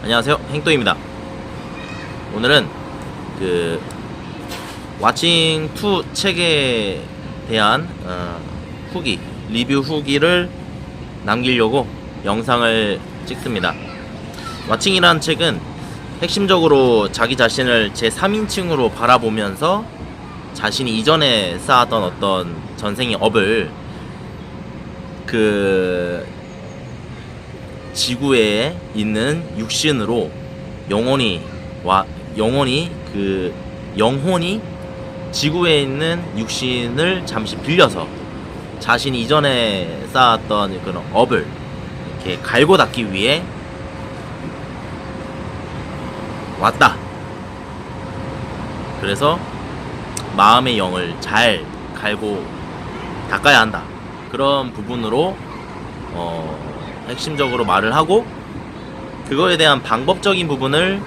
안녕하세요, 행또입니다. 오늘은 그 왓칭2 책에 대한 후기, 리뷰 후기를 남기려고 영상을 찍습니다. 왓칭이라는 책은 핵심적으로 자기 자신을 제3인칭으로 바라보면서 자신이 이전에 쌓았던 어떤 전생의 업을 그 지구에 있는 육신으로 영혼이 영혼이 지구에 있는 육신을 잠시 빌려서 자신이 이전에 쌓았던 그런 업을 이렇게 갈고 닦기 위해 왔다. 그래서 마음의 영을 잘 갈고 닦아야 한다. 그런 부분으로 핵심적으로 말을 하고, 그거에 대한 방법적인 부분을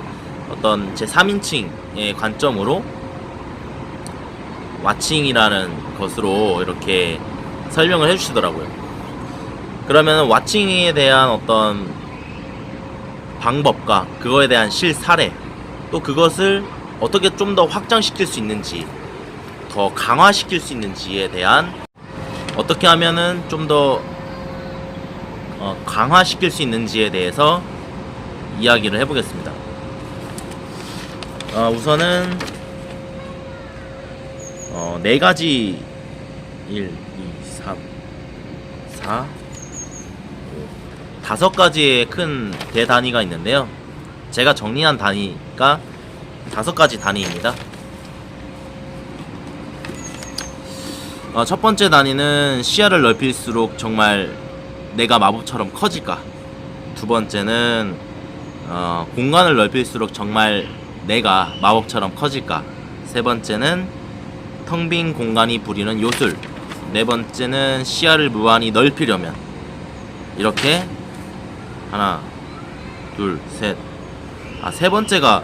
어떤 제3인칭의 관점으로 왓칭이라는 것으로 이렇게 설명을 해주시더라고요. 그러면 왓칭에 대한 어떤 방법과 그거에 대한 실사례, 또 그것을 어떻게 좀 더 확장시킬 수 있는지, 더 강화시킬 수 있는지에 대한, 어떻게 하면은 좀 더 강화시킬 수 있는지에 대해서 이야기를 해보겠습니다. 우선은 4가지 1, 2, 3, 4, 5, 5가지의 큰 대단위가 있는데요. 제가 정리한 단위가 5가지 단위입니다. 첫 번째 단위는 시야를 넓힐수록 정말 내가 마법처럼 커질까. 두 번째는 공간을 넓힐수록 정말 내가 마법처럼 커질까. 세 번째는 텅 빈 공간이 부리는 요술. 네 번째는 시야를 무한히 넓히려면. 이렇게 하나, 둘, 셋. 세 번째가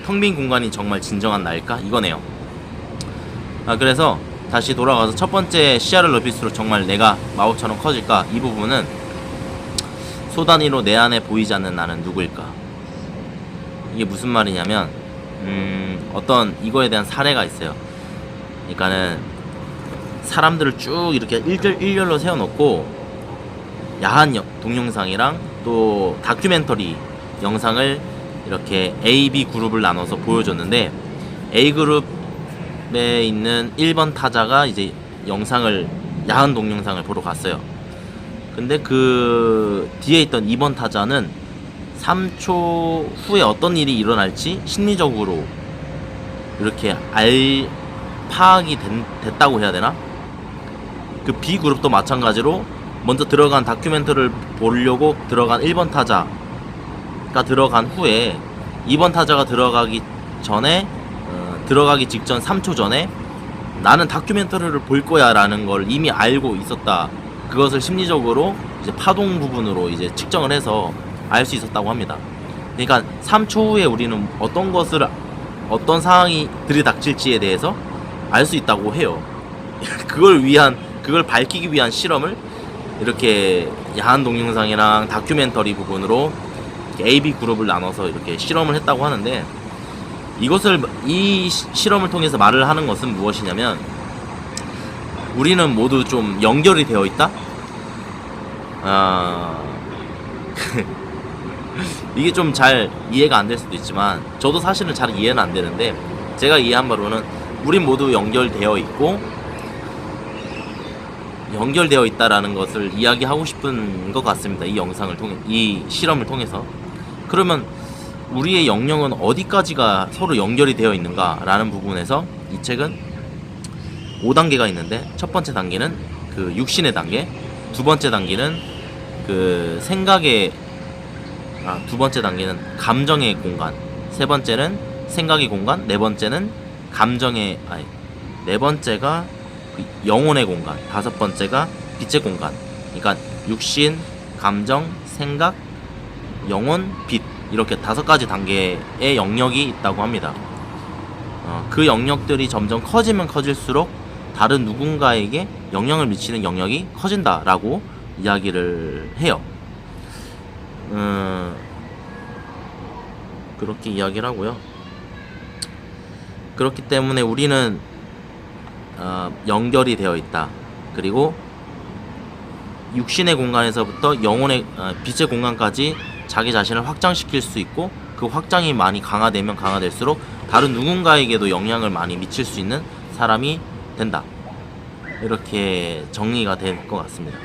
텅 빈 공간이 정말 진정한 나일까? 이거네요. 그래서 다시 돌아가서 첫 번째, 시야를 넓힐수록 정말 내가 마법처럼 커질까? 이 부분은 소단위로 내 안에 보이지 않는 나는 누구일까? 이게 무슨 말이냐면 어떤 이거에 대한 사례가 있어요. 그러니까는 사람들을 쭉 이렇게 일렬로 세워놓고 야한 동영상이랑 또 다큐멘터리 영상을 이렇게 A, B 그룹을 나눠서 보여줬는데, A 그룹에 있는 1번 타자가 이제 야한 동영상을 보러 갔어요. 근데 그 뒤에 있던 2번 타자는 3초 후에 어떤 일이 일어날지 심리적으로 이렇게 파악이 됐다고 해야 되나? 그 B 그룹도 마찬가지로 먼저 들어간 다큐멘터리를 보려고 들어간 1번 타자가 들어간 후에 2번 타자가 들어가기 직전 3초 전에 나는 다큐멘터리를 볼 거야 라는 걸 이미 알고 있었다. 그것을 심리적으로 이제 파동 부분으로 이제 측정을 해서 알 수 있었다고 합니다. 그러니까 3초 후에 우리는 어떤 상황이 들이닥칠지에 대해서 알 수 있다고 해요. 그걸 밝히기 위한 실험을 이렇게 야한 동영상이랑 다큐멘터리 부분으로 A, B 그룹을 나눠서 이렇게 실험을 했다고 하는데, 이 실험을 통해서 말을 하는 것은 무엇이냐면, 우리는 모두 좀 연결이 되어 있다? 이게 좀 잘 이해가 안 될 수도 있지만, 저도 사실은 잘 이해는 안 되는데, 제가 이해한 바로는 우린 모두 연결되어 있고, 연결되어 있다라는 것을 이야기하고 싶은 것 같습니다. 이 실험을 통해서. 그러면 우리의 영역은 어디까지가 서로 연결이 되어 있는가 라는 부분에서 이 책은 5단계가 있는데, 첫 번째 단계는 그 육신의 단계, 두 번째 단계는 그 감정의 공간, 세 번째는 생각의 공간, 네 번째는 네 번째가 영혼의 공간, 다섯 번째가 빛의 공간. 그러니까 육신, 감정, 생각, 영혼, 빛, 이렇게 5가지 단계의 영역이 있다고 합니다. 그 영역들이 점점 커지면 커질수록 다른 누군가에게 영향을 미치는 영역이 커진다라고 이야기를 해요. 그렇게 이야기를 하고요. 그렇기 때문에 우리는 연결이 되어 있다. 그리고 육신의 공간에서부터 영혼의 빛의 공간까지 자기 자신을 확장시킬 수 있고, 그 확장이 많이 강화되면 강화될수록 다른 누군가에게도 영향을 많이 미칠 수 있는 사람이 된다. 이렇게 정리가 될 것 같습니다.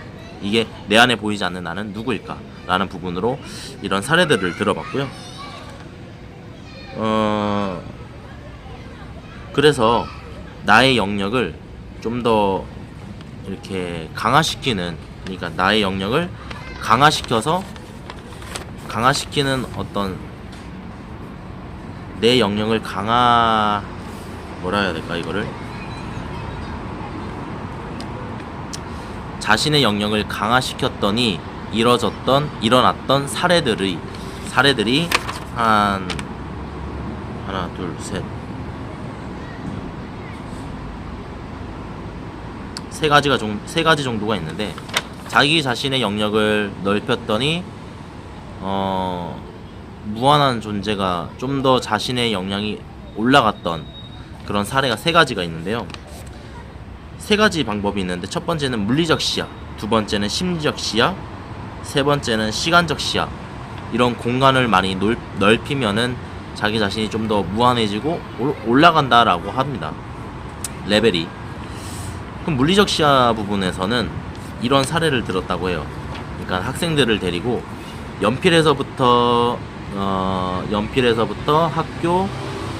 이게 내 안에 보이지 않는 나는 누구일까? 라는 부분으로 이런 사례들을 들어봤고요. 그래서 나의 영역을 좀 더 이렇게 강화시키는, 그러니까 나의 영역을 강화시키는 어떤 내 영역을 뭐라 해야 될까, 이거를 자신의 영역을 강화시켰더니 일어났던 사례들이 한 하나 둘 셋 세 가지 정도가 있는데, 자기 자신의 영역을 넓혔더니 무한한 존재가 좀 더 자신의 역량이 올라갔던 그런 사례가 세 가지가 있는데요. 세 가지 방법이 있는데, 첫 번째는 물리적 시야, 두 번째는 심리적 시야, 세 번째는 시간적 시야. 이런 공간을 많이 넓히면은 자기 자신이 좀 더 무한해지고 올라간다라고 합니다. 레벨이. 그럼 물리적 시야 부분에서는 이런 사례를 들었다고 해요. 그러니까 학생들을 데리고 연필에서부터 학교,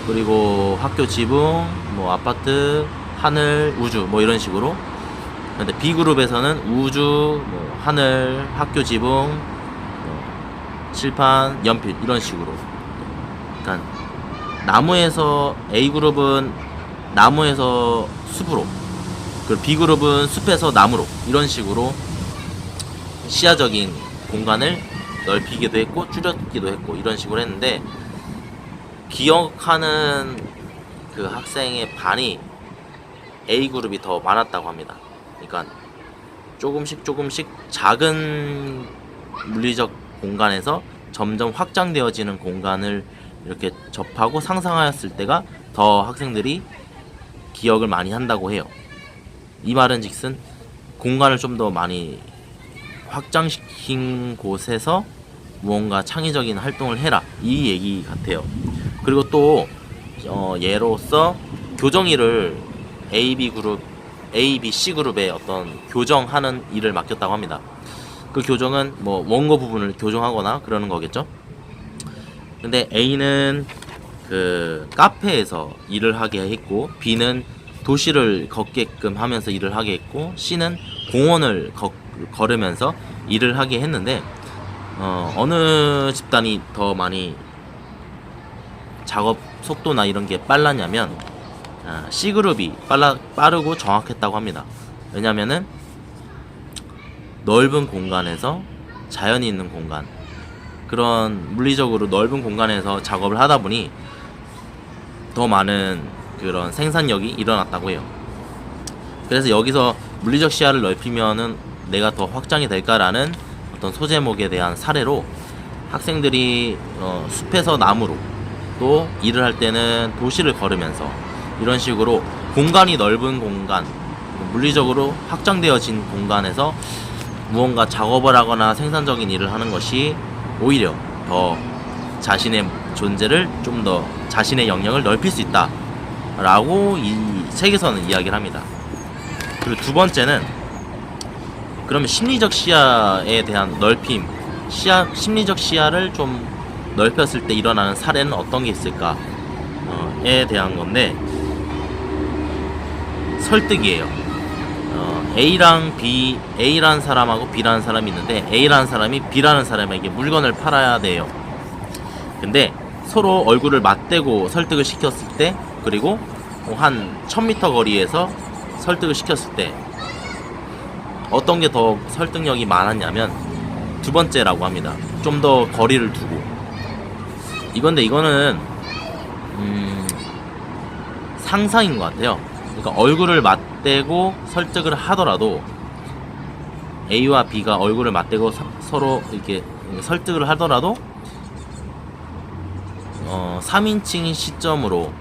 그리고 학교 지붕, 뭐 아파트, 하늘, 우주, 뭐 이런 식으로. 근데 B그룹에서는 우주, 뭐 하늘, 학교 지붕, 뭐 칠판, 연필, 이런 식으로. 그러니까 나무에서, A그룹은 나무에서 숲으로, 그리고 B그룹은 숲에서 나무로, 이런 식으로 시야적인 공간을 넓히기도 했고 줄였기도 했고, 이런 식으로 했는데, 기억하는 그 학생의 반이 A그룹이 더 많았다고 합니다. 그러니까 조금씩 작은 물리적 공간에서 점점 확장되어지는 공간을 이렇게 접하고 상상하였을 때가 더 학생들이 기억을 많이 한다고 해요. 이 말은 즉슨 공간을 좀 더 많이 확장시킨 곳에서 무언가 창의적인 활동을 해라, 이 얘기 같아요. 그리고 또 예로서 교정일을 A, B, C 그룹에 어떤 교정하는 일을 맡겼다고 합니다. 그 교정은 뭐 원고 부분을 교정하거나 그러는 거겠죠. 근데 A는 그 카페에서 일을 하게 했고, B는 도시를 걷게끔 하면서 일을 하게 했고, C는 공원을 걸으면서 일을 하게 했는데, 어느 집단이 더 많이 작업 속도나 이런 게 빨랐냐면 C그룹이 빠르고 정확했다고 합니다. 왜냐면은 넓은 공간에서 자연이 있는 공간, 그런 물리적으로 넓은 공간에서 작업을 하다 보니 더 많은 그런 생산력이 일어났다고 해요. 그래서 여기서 물리적 시야를 넓히면은 내가 더 확장이 될까라는 어떤 소제목에 대한 사례로, 학생들이 숲에서 나무로, 또 일을 할 때는 도시를 걸으면서, 이런 식으로 공간이 넓은 공간, 물리적으로 확장되어진 공간에서 무언가 작업을 하거나 생산적인 일을 하는 것이 오히려 더 자신의 존재를 좀 더, 자신의 영역을 넓힐 수 있다 라고 이 책에서는 이야기를 합니다. 그리고 두 번째는, 그러면 심리적 시야에 대한 넓힘, 심리적 시야를 좀 넓혔을 때 일어나는 사례는 어떤 게 있을까에 대한 건데, 설득이에요. A라는 사람하고 B라는 사람이 있는데, A라는 사람이 B라는 사람에게 물건을 팔아야 돼요. 근데 서로 얼굴을 맞대고 설득을 시켰을 때, 그리고 한 1000m 거리에서 설득을 시켰을 때 어떤 게 더 설득력이 많았냐면 두 번째라고 합니다. 좀 더 거리를 두고. 이거는 상상인 것 같아요. 그러니까 얼굴을 맞대고 설득을 하더라도, A와 B가 얼굴을 맞대고 서로 이렇게 설득을 하더라도 3인칭 시점으로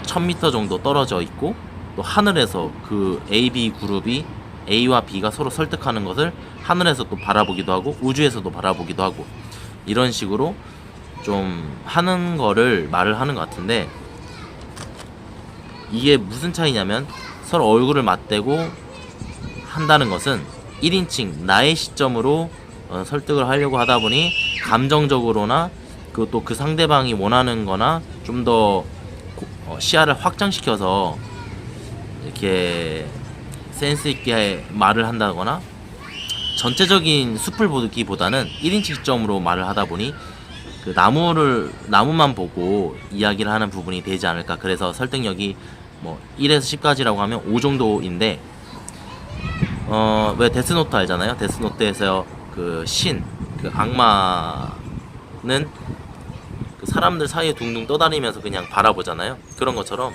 1000m 정도 떨어져 있고, 또 하늘에서 그 A, B 그룹이 A와 B가 서로 설득하는 것을 하늘에서 또 바라보기도 하고 우주에서도 바라보기도 하고, 이런 식으로 좀 하는 거를 말을 하는 것 같은데, 이게 무슨 차이냐면 서로 얼굴을 맞대고 한다는 것은 1인칭 나의 시점으로 설득을 하려고 하다 보니 감정적으로나 또 그 상대방이 원하는 거나 좀 더 시야를 확장시켜서 이렇게 센스 있게 말을 한다거나, 전체적인 숲을 보기보다는 1인칭 시점으로 말을 하다 보니 그 나무만 보고 이야기를 하는 부분이 되지 않을까. 그래서 설득력이 뭐 1에서 10까지라고 하면 5 정도인데, 왜 데스노트 알잖아요. 데스노트에서 그 악마는 그 사람들 사이에 둥둥 떠다니면서 그냥 바라보잖아요. 그런 것처럼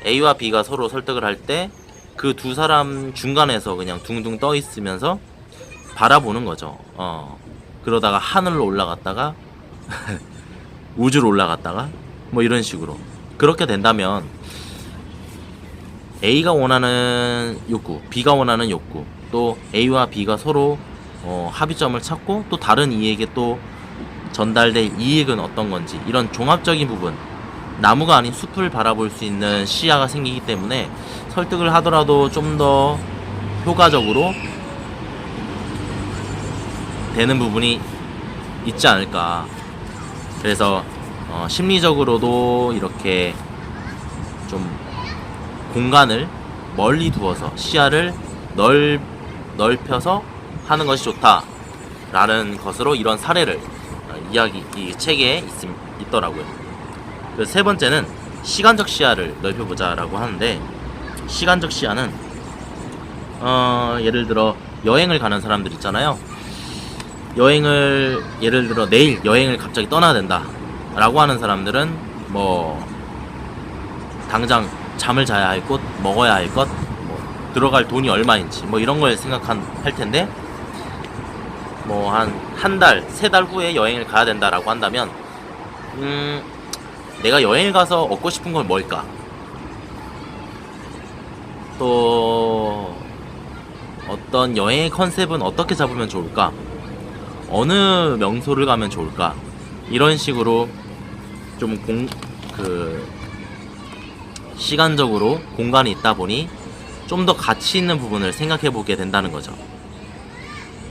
A와 B가 서로 설득을 할 때 그 두 사람 중간에서 그냥 둥둥 떠 있으면서 바라보는 거죠. 그러다가 하늘로 올라갔다가 우주로 올라갔다가 뭐 이런 식으로. 그렇게 된다면 A가 원하는 욕구, B가 원하는 욕구, 또 A와 B가 서로 합의점을 찾고, 또 다른 이에게 또 전달될 이익은 어떤 건지, 이런 종합적인 부분, 나무가 아닌 숲을 바라볼 수 있는 시야가 생기기 때문에 설득을 하더라도 좀 더 효과적으로 되는 부분이 있지 않을까. 그래서 심리적으로도 이렇게 좀 공간을 멀리 두어서 시야를 넓혀서 하는 것이 좋다라는 것으로 이런 사례를 이 책에 있더라고요. 그래서 세 번째는 시간적 시야를 넓혀보자라고 하는데, 시간적 시야는 예를 들어 여행을 가는 사람들 있잖아요. 예를 들어 내일 여행을 갑자기 떠나야 된다 라고 하는 사람들은 뭐 당장 잠을 자야 할 곳, 먹어야 할 것, 뭐 들어갈 돈이 얼마인지 뭐 이런 걸 생각할 텐데, 뭐 한 달, 3달 후에 여행을 가야 된다라고 한다면 내가 여행을 가서 얻고 싶은 건 뭘까? 또 어떤 여행의 컨셉은 어떻게 잡으면 좋을까? 어느 명소를 가면 좋을까? 이런 식으로 좀 시간적으로 공간이 있다 보니 좀 더 가치 있는 부분을 생각해 보게 된다는 거죠.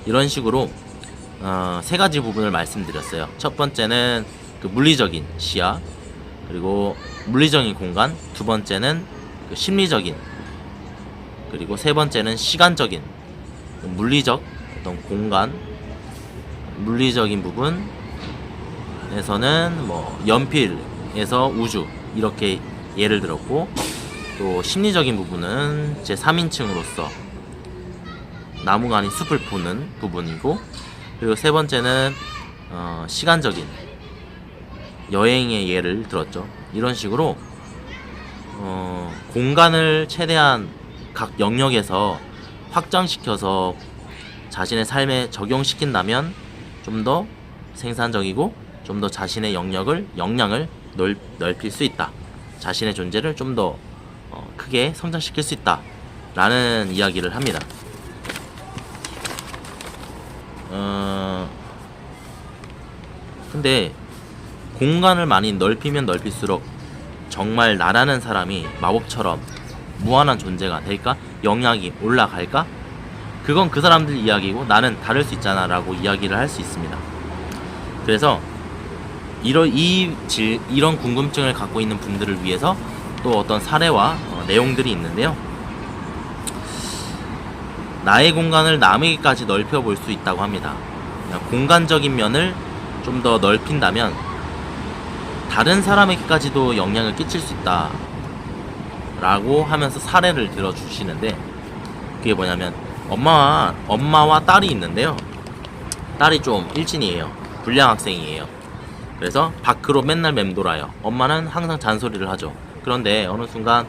이런 식으로 3가지 부분을 말씀드렸어요. 첫 번째는 그 물리적인 시야, 그리고 물리적인 공간, 두 번째는 그 심리적인, 그리고 세 번째는 시간적인, 물리적 어떤 공간, 물리적인 부분에서는 뭐 연필에서 우주 이렇게 예를 들었고, 또 심리적인 부분은 제 3인칭으로서 나무가 아닌 숲을 보는 부분이고, 그리고 세 번째는 시간적인 여행의 예를 들었죠. 이런 식으로 공간을 최대한 각 영역에서 확장시켜서 자신의 삶에 적용시킨다면 좀 더 생산적이고 좀 더 자신의 역량을 넓힐 수 있다. 자신의 존재를 좀 더 크게 성장시킬 수 있다 라는 이야기를 합니다. 근데 공간을 많이 넓히면 넓힐수록 정말 나라는 사람이 마법처럼 무한한 존재가 될까? 영향이 올라갈까? 그건 그 사람들 이야기고 나는 다를 수 있잖아 라고 이야기를 할 수 있습니다. 그래서 이런 궁금증을 갖고 있는 분들을 위해서 또 어떤 사례와 내용들이 있는데요. 나의 공간을 남에게까지 넓혀볼 수 있다고 합니다. 공간적인 면을 좀 더 넓힌다면 다른 사람에게까지도 영향을 끼칠 수 있다 라고 하면서 사례를 들어주시는데, 그게 뭐냐면 엄마와 딸이 있는데요. 딸이 좀 일진이에요. 불량 학생이에요. 그래서 밖으로 맨날 맴돌아요. 엄마는 항상 잔소리를 하죠. 그런데 어느 순간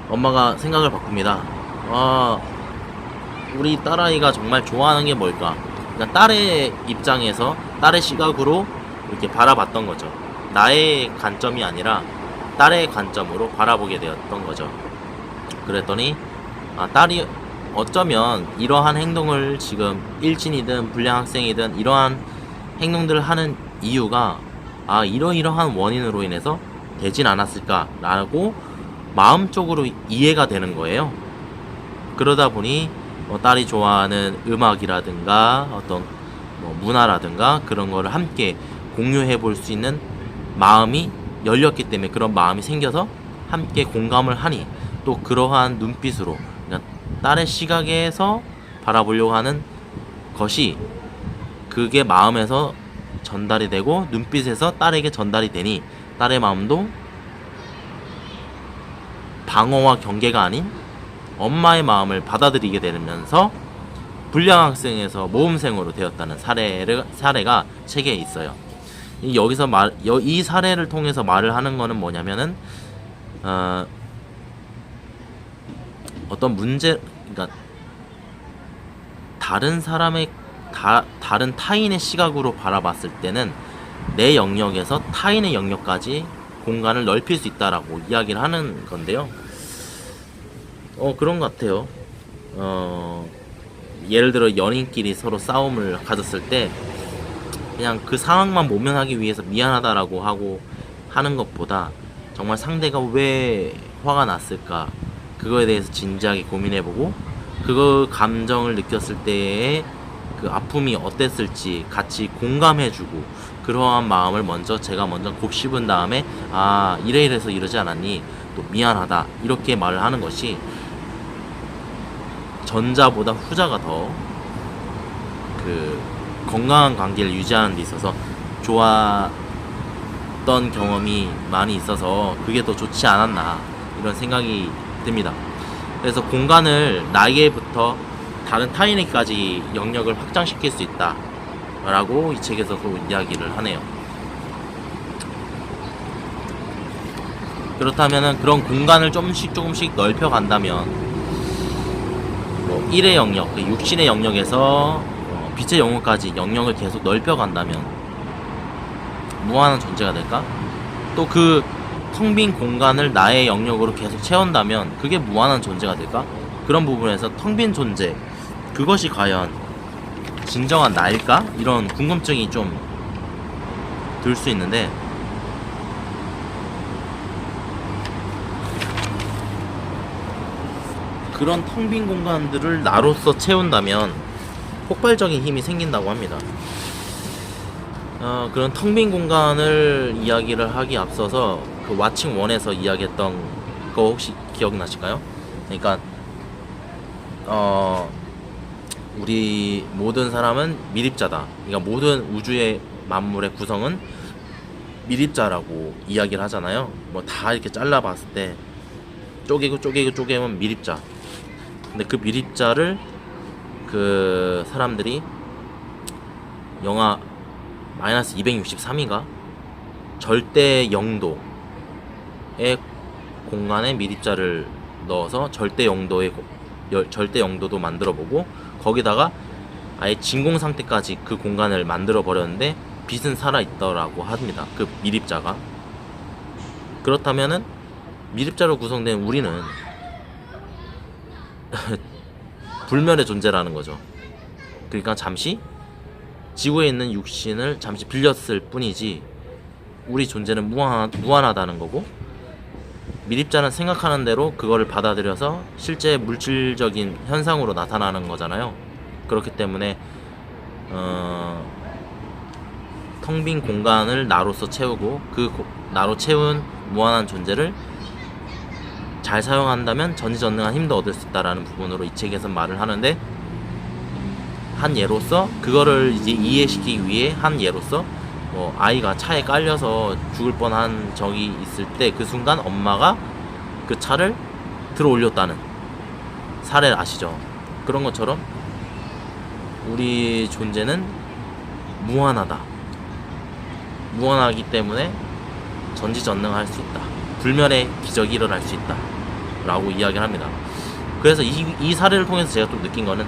엄마가 생각을 바꿉니다. 우리 딸아이가 정말 좋아하는 게 뭘까? 그러니까 딸의 입장에서 딸의 시각으로 이렇게 바라봤던 거죠. 나의 관점이 아니라 딸의 관점으로 바라보게 되었던 거죠. 그랬더니 딸이 어쩌면 이러한 행동을 지금 일진이든 불량 학생이든 이러한 행동들을 하는 이유가 이러이러한 원인으로 인해서 되진 않았을까라고 마음적으로 이해가 되는 거예요. 그러다 보니 딸이 좋아하는 음악이라든가 어떤 문화라든가 그런 거를 함께 공유해 볼 수 있는 마음이 열렸기 때문에, 그런 마음이 생겨서 함께 공감을 하니 또 그러한 눈빛으로, 그러니까 딸의 시각에서 바라보려고 하는 것이 그게 마음에서 전달이 되고 눈빛에서 딸에게 전달이 되니 딸의 마음도 방어와 경계가 아닌 엄마의 마음을 받아들이게 되면서 불량 학생에서 모범생으로 되었다는 사례가 책에 있어요. 여기서 이 사례를 통해서 말을 하는 거는 뭐냐면은 어떤 문제, 그러니까 다른 사람의 다른 타인의 시각으로 바라봤을 때는 내 영역에서 타인의 영역까지 공간을 넓힐 수 있다라고 이야기를 하는 건데요. 그런 것 같아요. 예를 들어 연인끼리 서로 싸움을 가졌을 때 그냥 그 상황만 모면하기 위해서 미안하다라고 하고 하는 것보다 정말 상대가 왜 화가 났을까, 그거에 대해서 진지하게 고민해보고 그 감정을 느꼈을 때의 그 아픔이 어땠을지 같이 공감해주고, 그러한 마음을 제가 먼저 곱씹은 다음에 이래서 이러지 않았니, 또 미안하다, 이렇게 말을 하는 것이 전자보다 후자가 더 건강한 관계를 유지하는 데 있어서 좋았던 경험이 많이 있어서 그게 더 좋지 않았나, 이런 생각이 듭니다. 그래서 공간을 나에게부터 다른 타인에게까지 영역을 확장시킬 수 있다 라고 이 책에서도 이야기를 하네요. 그렇다면 그런 공간을 조금씩 넓혀 간다면 1의 영역, 육신의 영역에서 빛의 영역까지 영역을 계속 넓혀 간다면 무한한 존재가 될까? 또 그 텅 빈 공간을 나의 영역으로 계속 채운다면 그게 무한한 존재가 될까? 그런 부분에서 텅 빈 존재, 그것이 과연 진정한 나일까? 이런 궁금증이 좀 들 수 있는데, 그런 텅 빈 공간들을 나로서 채운다면 폭발적인 힘이 생긴다고 합니다. 그런 텅 빈 공간을 이야기를 하기 앞서서 그 왓칭 1에서 이야기했던 거 혹시 기억나실까요? 그러니까 우리 모든 사람은 미립자다. 그러니까 모든 우주의 만물의 구성은 미립자라고 이야기를 하잖아요. 다 이렇게 잘라봤을 때 쪼개면 미립자. 근데 그 미립자를 그 사람들이 영하 마이너스 263인가 절대 0도의 공간에 미립자를 넣어서 절대 0도도 만들어보고 거기다가 아예 진공 상태까지 그 공간을 만들어 버렸는데 빛은 살아있더라고 합니다. 그 미립자가. 그렇다면은 미립자로 구성된 우리는 불멸의 존재라는 거죠. 그러니까 잠시 지구에 있는 육신을 잠시 빌렸을 뿐이지 우리 존재는 무한하다는 거고, 미립자는 생각하는 대로 그거를 받아들여서 실제 물질적인 현상으로 나타나는 거잖아요. 그렇기 때문에 텅 빈 공간을 나로서 채우고 그 나로 채운 무한한 존재를 잘 사용한다면 전지전능한 힘도 얻을 수 있다라는 부분으로 이 책에서 말을 하는데, 한 예로서 그거를 이제 이해시키기 위해 한 예로서 아이가 차에 깔려서 죽을 뻔한 적이 있을 때 그 순간 엄마가 그 차를 들어 올렸다는 사례를 아시죠? 그런 것처럼 우리 존재는 무한하다. 무한하기 때문에 전지전능할 수 있다. 불멸의 기적이 일어날 수 있다 라고 이야기를 합니다. 그래서 이 사례를 통해서 제가 또 느낀 거는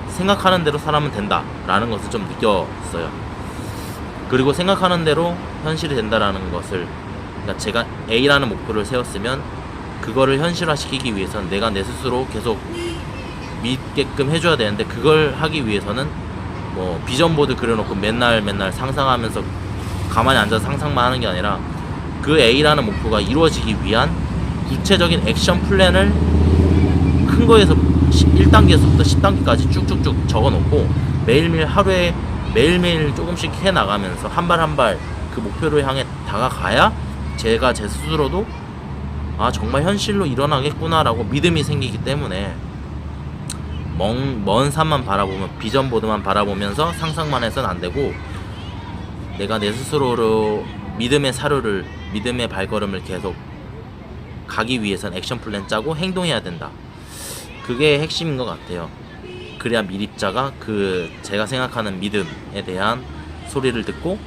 생각하는 대로 사람은 된다 라는 것을 좀 느꼈어요. 그리고 생각하는 대로 현실이 된다라는 것을, 그러니까 제가 A라는 목표를 세웠으면 그거를 현실화시키기 위해서는 내가 내 스스로 계속 믿게끔 해줘야 되는데, 그걸 하기 위해서는 뭐 비전보드 그려놓고 맨날 상상하면서 가만히 앉아서 상상만 하는 게 아니라, 그 A라는 목표가 이루어지기 위한 구체적인 액션 플랜을 큰 거에서 1단계에서부터 10단계까지 쭉쭉쭉 적어놓고 매일매일 하루에 매일매일 조금씩 해나가면서 한 발 한 발 그 목표를 향해 다가가야 제가 제 스스로도 아 정말 현실로 일어나겠구나 라고 믿음이 생기기 때문에, 먼 산만 바라보면, 비전보드만 바라보면서 상상만 해서는 안 되고, 내가 내 스스로로 믿음의 사료를, 믿음의 발걸음을 계속 가기 위해선 액션 플랜 짜고 행동해야 된다. 그게 핵심인 것 같아요. 그래야 미립자가 그 제가 생각하는 믿음에 대한 소리를 듣고,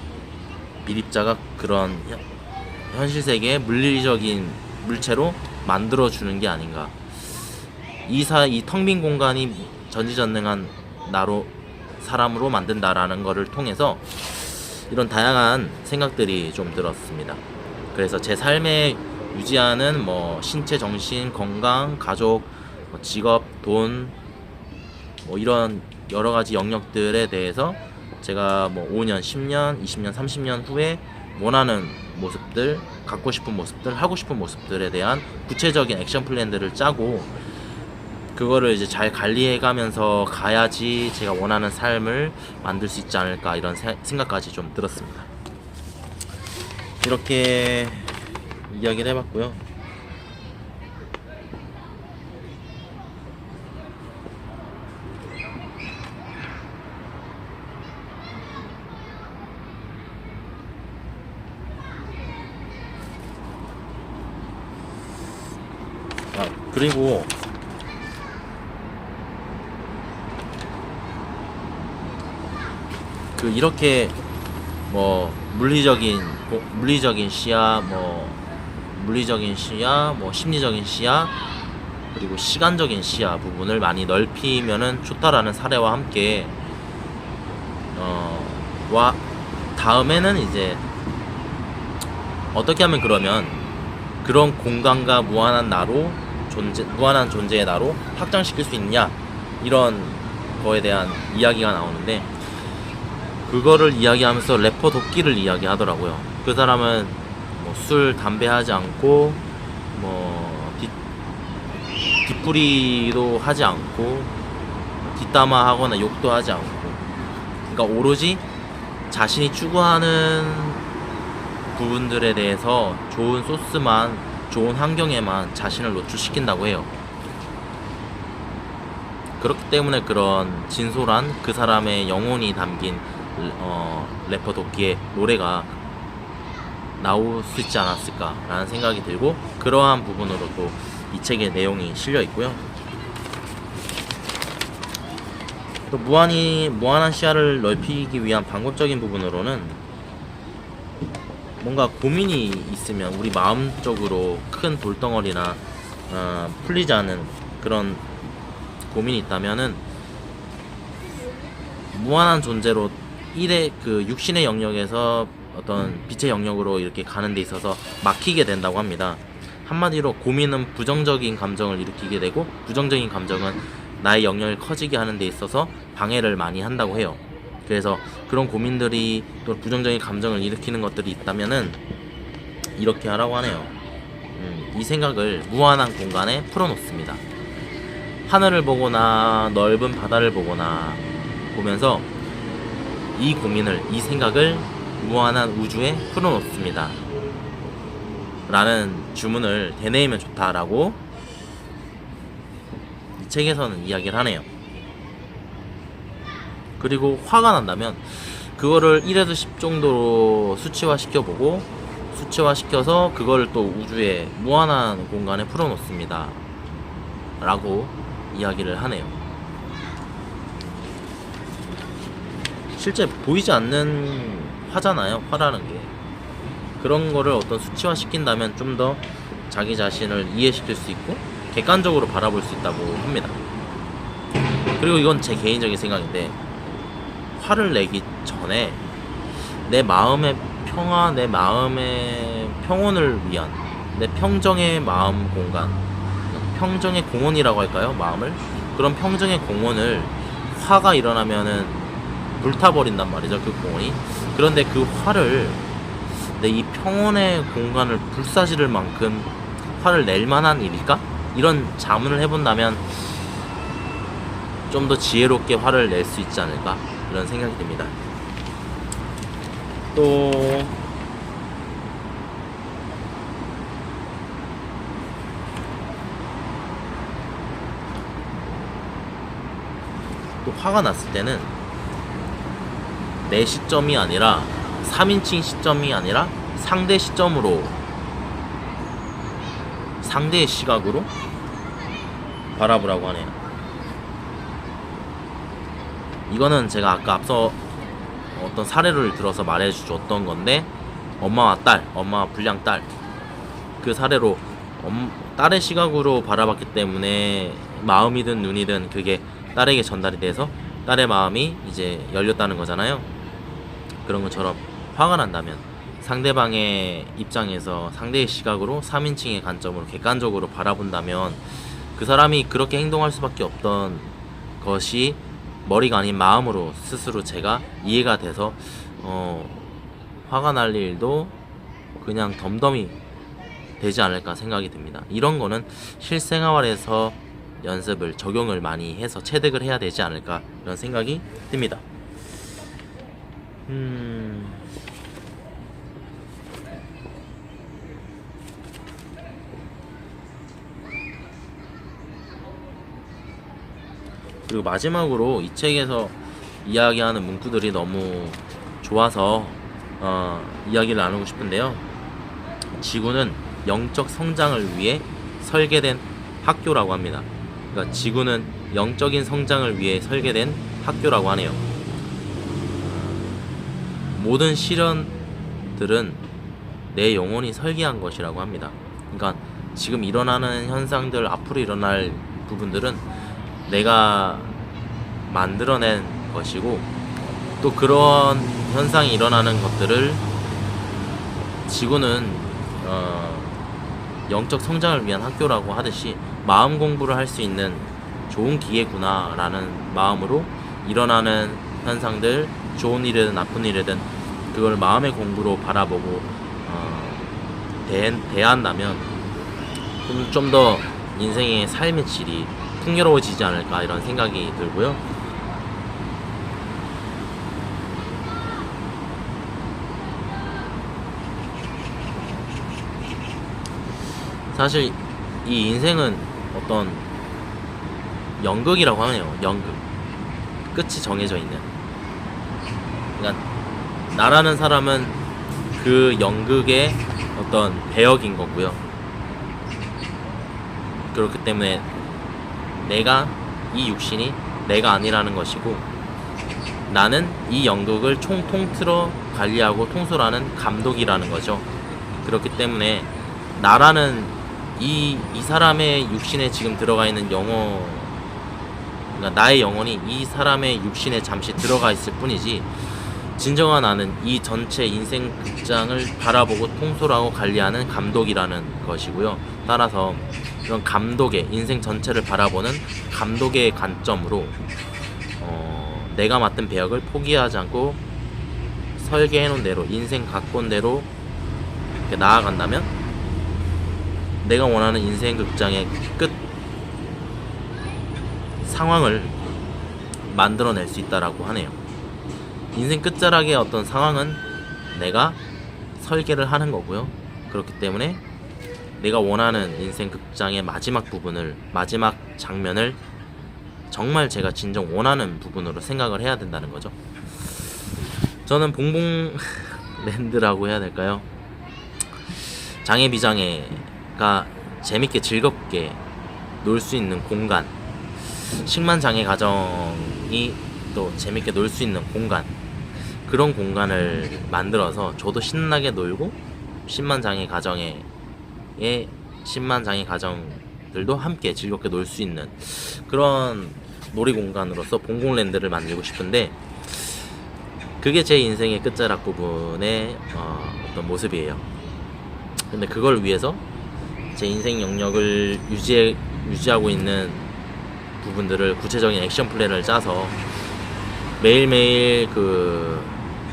미립자가 그런 현실 세계의 물리적인 물체로 만들어주는 게 아닌가. 이 텅 빈 공간이 전지전능한 나로, 사람으로 만든다라는 거를 통해서 이런 다양한 생각들이 좀 들었습니다. 그래서 제 삶에 유지하는 뭐 신체, 정신, 건강, 가족, 뭐 직업, 돈, 뭐 이런 여러 가지 영역들에 대해서 제가 뭐 5년, 10년, 20년, 30년 후에 원하는 모습들, 갖고 싶은 모습들, 하고 싶은 모습들에 대한 구체적인 액션 플랜들을 짜고, 그거를 이제 잘 관리해가면서 가야지 제가 원하는 삶을 만들 수 있지 않을까, 이런 생각까지 좀 들었습니다. 이렇게 이야기를 해봤고요. 그리고 이렇게 뭐 물리적인 시야, 뭐 심리적인 시야, 그리고 시간적인 시야 부분을 많이 넓히면은 좋다라는 사례와 함께, 다음에는 이제 어떻게 하면 그러면 그런 공간과 무한한 존재의 나로 확장시킬 수 있냐, 이런 거에 대한 이야기가 나오는데, 그거를 이야기하면서 래퍼 도끼를 이야기하더라고요. 그 사람은 뭐 술, 담배 하지 않고, 뭐 뒷부리도 하지 않고, 뒷담화 하거나 욕도 하지 않고, 그러니까 오로지 자신이 추구하는 부분들에 대해서 좋은 소스만, 좋은 환경에만 자신을 노출시킨다고 해요. 그렇기 때문에 그런 진솔한 그 사람의 영혼이 담긴 래퍼 도끼의 노래가 나올 수 있지 않았을까라는 생각이 들고, 그러한 부분으로 또 이 책의 내용이 실려 있고요. 또 무한한 시야를 넓히기 위한 방법적인 부분으로는, 뭔가 고민이 있으면, 우리 마음적으로 큰 돌덩어리나 풀리지 않은 그런 고민이 있다면은, 무한한 존재로 그 육신의 영역에서 어떤 빛의 영역으로 이렇게 가는 데 있어서 막히게 된다고 합니다. 한마디로 고민은 부정적인 감정을 일으키게 되고, 부정적인 감정은 나의 영역을 커지게 하는 데 있어서 방해를 많이 한다고 해요. 그래서 그런 고민들이, 또 부정적인 감정을 일으키는 것들이 있다면은 이렇게 하라고 하네요. 이 생각을 무한한 공간에 풀어놓습니다. 하늘을 보거나 넓은 바다를 보면서 이 고민을, 이 생각을 무한한 우주에 풀어놓습니다 라는 주문을 되뇌이면 좋다라고 이 책에서는 이야기를 하네요. 그리고 화가 난다면 그거를 1에서 10 정도로 수치화시켜보고, 수치화시켜서 그거를 또 우주의 무한한 공간에 풀어놓습니다 라고 이야기를 하네요. 실제 보이지 않는 화잖아요, 화라는 게. 그런 거를 어떤 수치화시킨다면 좀 더 자기 자신을 이해시킬 수 있고 객관적으로 바라볼 수 있다고 합니다. 그리고 이건 제 개인적인 생각인데, 화를 내기 전에 내 마음의 평화, 내 마음의 평온을 위한 내 평정의 마음 공간, 평정의 공원이라고 할까요? 마음을? 그런 평정의 공원을 화가 일어나면은 불타버린단 말이죠, 그 공원이. 그런데 그 화를 내 이 평온의 공간을 불사지를 만큼 화를 낼 만한 일일까? 이런 자문을 해본다면 좀 더 지혜롭게 화를 낼 수 있지 않을까? 이런 생각이 듭니다. 또 화가 났을 때는 내 시점이 아니라 3인칭 시점이 아니라 상대 시점으로, 상대의 시각으로 바라보라고 하네요. 이거는 제가 아까 앞서 어떤 사례를 들어서 말해줬던 건데, 엄마와 딸, 엄마와 불량 딸, 그 사례로 딸의 시각으로 바라봤기 때문에 마음이든 눈이든 그게 딸에게 전달이 돼서 딸의 마음이 이제 열렸다는 거잖아요. 그런 것처럼 화가 난다면 상대방의 입장에서 상대의 시각으로 3인칭의 관점으로 객관적으로 바라본다면 그 사람이 그렇게 행동할 수밖에 없던 것이 머리가 아닌 마음으로 스스로 제가 이해가 돼서 화가 날 일도 그냥 덤덤히 되지 않을까 생각이 듭니다. 이런 거는 실생활에서 연습을, 적용을 많이 해서 체득을 해야 되지 않을까 이런 생각이 듭니다. 그리고 마지막으로 이 책에서 이야기하는 문구들이 너무 좋아서 이야기를 나누고 싶은데요. 지구는 영적 성장을 위해 설계된 학교라고 합니다. 그러니까 지구는 영적인 성장을 위해 설계된 학교라고 하네요. 모든 시련들은 내 영혼이 설계한 것이라고 합니다. 그러니까 지금 일어나는 현상들, 앞으로 일어날 부분들은 내가 만들어낸 것이고, 또 그런 현상이 일어나는 것들을 지구는 영적 성장을 위한 학교라고 하듯이 마음 공부를 할 수 있는 좋은 기회구나 라는 마음으로 일어나는 현상들, 좋은 일이든 나쁜 일이든 그걸 마음의 공부로 바라보고 대한다면 좀 더 인생의 삶의 질이 풍요로워지지 않을까 이런 생각이 들고요. 사실 이 인생은 어떤 연극이라고 하네요. 연극. 끝이 정해져 있는. 그러니까 나라는 사람은 그 연극의 어떤 배역인 거고요. 그렇기 때문에 내가, 이 육신이 내가 아니라는 것이고, 나는 이 연극을 통틀어 관리하고 통솔하는 감독이라는 거죠. 그렇기 때문에 나라는 이 사람의 육신에 지금 들어가 있는 그러니까 나의 영혼이 이 사람의 육신에 잠시 들어가 있을 뿐이지, 진정한 나는 이 전체 인생 극장을 바라보고 통솔하고 관리하는 감독이라는 것이고요. 따라서 이런 감독의, 인생 전체를 바라보는 감독의 관점으로 내가 맡은 배역을 포기하지 않고 설계해놓은 대로, 인생 각본대로 이렇게 나아간다면 내가 원하는 인생 극장의 끝 상황을 만들어낼 수 있다라고 하네요. 인생 끝자락의 어떤 상황은 내가 설계를 하는 거고요. 그렇기 때문에 내가 원하는 인생 극장의 마지막 부분을, 마지막 장면을 정말 제가 진정 원하는 부분으로 생각을 해야 된다는 거죠. 저는 봉봉랜드라고 해야 될까요? 장애 비장애가 재밌게 즐겁게 놀 수 있는 공간, 식만장애 가정이 또 재밌게 놀 수 있는 공간, 그런 공간을 만들어서 저도 신나게 놀고 신만장애 가정들도 함께 즐겁게 놀 수 있는 그런 놀이공간으로서 봉봉랜드를 만들고 싶은데, 그게 제 인생의 끝자락 부분의 어떤 모습이에요. 근데 그걸 위해서 제 인생 영역을 유지하고 있는 부분들을 구체적인 액션 플랜을 짜서 매일매일 그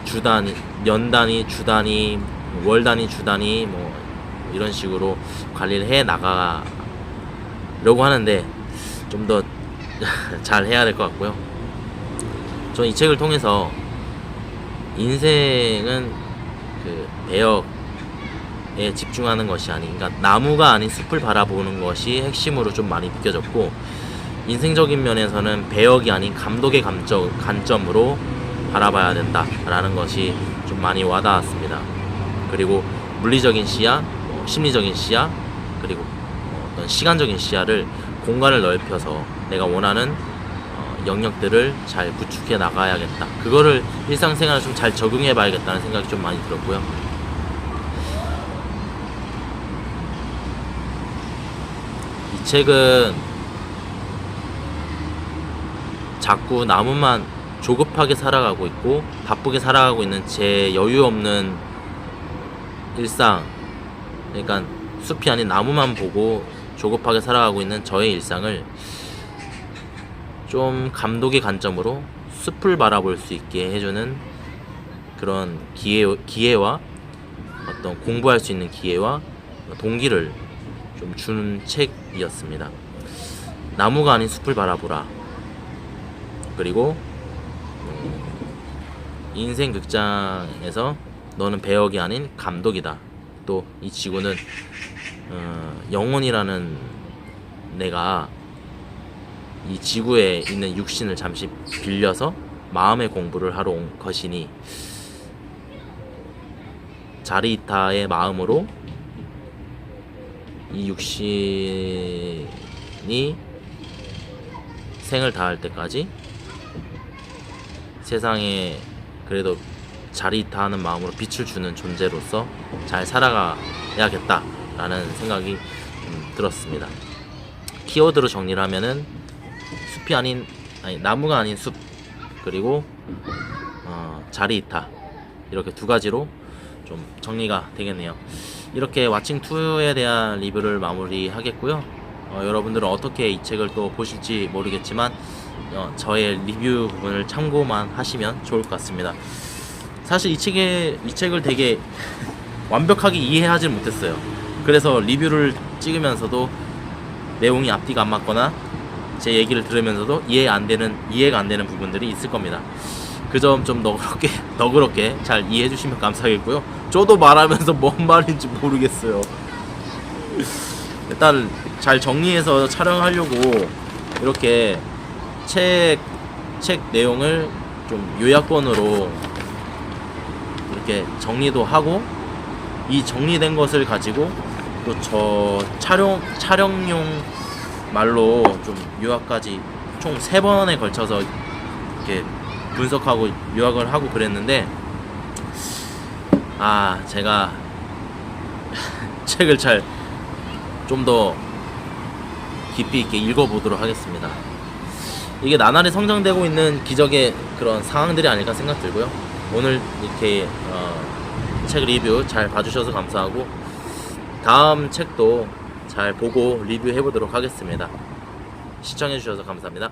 주 단위, 년 단위, 주 단위, 월 단위, 주 단위 뭐 이런 식으로 관리를 해 나가려고 하는데 좀 더 잘 해야 될 것 같고요. 저는 이 책을 통해서 인생은 그 배역에 집중하는 것이 아닌, 그러니까 나무가 아닌 숲을 바라보는 것이 핵심으로 좀 많이 느껴졌고, 인생적인 면에서는 배역이 아닌 감독의 관점으로 바라봐야 된다라는 것이 좀 많이 와닿았습니다. 그리고 물리적인 시야, 심리적인 시야, 그리고 어떤 시간적인 시야를, 공간을 넓혀서 내가 원하는 영역들을 잘 구축해 나가야겠다. 그거를 일상생활에 좀 잘 적용해 봐야겠다는 생각이 좀 많이 들었고요. 이 책은 자꾸 나무만 조급하게 살아가고 있고 바쁘게 살아가고 있는 제 여유 없는 일상, 그러니까 숲이 아닌 나무만 보고 조급하게 살아가고 있는 저의 일상을 좀 감독의 관점으로 숲을 바라볼 수 있게 해주는 그런 기회와 어떤 공부할 수 있는 기회와 동기를 좀 주는 책이었습니다. 나무가 아닌 숲을 바라보라. 그리고 인생 극장에서 너는 배역이 아닌 감독이다. 또 이 지구는 영혼이라는 내가 이 지구에 있는 육신을 잠시 빌려서 마음의 공부를 하러 온 것이니, 자리이타의 마음으로 이 육신이 생을 다할 때까지 세상에 그래도 자리이타하는 마음으로 빛을 주는 존재로서 잘 살아가야겠다라는 생각이 들었습니다. 키워드로 정리를 하면은 숲이 아닌, 나무가 아닌 숲, 그리고 자리이타, 이렇게 두 가지로 좀 정리가 되겠네요. 이렇게 왓칭2에 대한 리뷰를 마무리하겠고요. 여러분들은 어떻게 이 책을 또 보실지 모르겠지만 저의 리뷰 부분을 참고만 하시면 좋을 것 같습니다. 사실 이 책을 되게 완벽하게 이해하지 못했어요. 그래서 리뷰를 찍으면서도 내용이 앞뒤가 안 맞거나 제 얘기를 들으면서도 이해가 안 되는 부분들이 있을 겁니다. 그 점 좀 너그럽게 잘 이해해 주시면 감사하겠고요. 저도 말하면서 뭔 말인지 모르겠어요. 일단 잘 정리해서 촬영하려고 이렇게 책 내용을 좀 요약본으로 이렇게 정리도 하고, 이 정리된 것을 가지고 또 저 촬영용 말로 좀 요약까지 총 3번에 걸쳐서 이렇게 분석하고 요약을 하고 그랬는데, 제가 책을 좀 더 깊이 있게 읽어보도록 하겠습니다. 이게 나날이 성장되고 있는 기적의 그런 상황들이 아닐까 생각 들고요. 오늘 이렇게 책 리뷰 잘 봐주셔서 감사하고, 다음 책도 잘 보고 리뷰해보도록 하겠습니다. 시청해주셔서 감사합니다.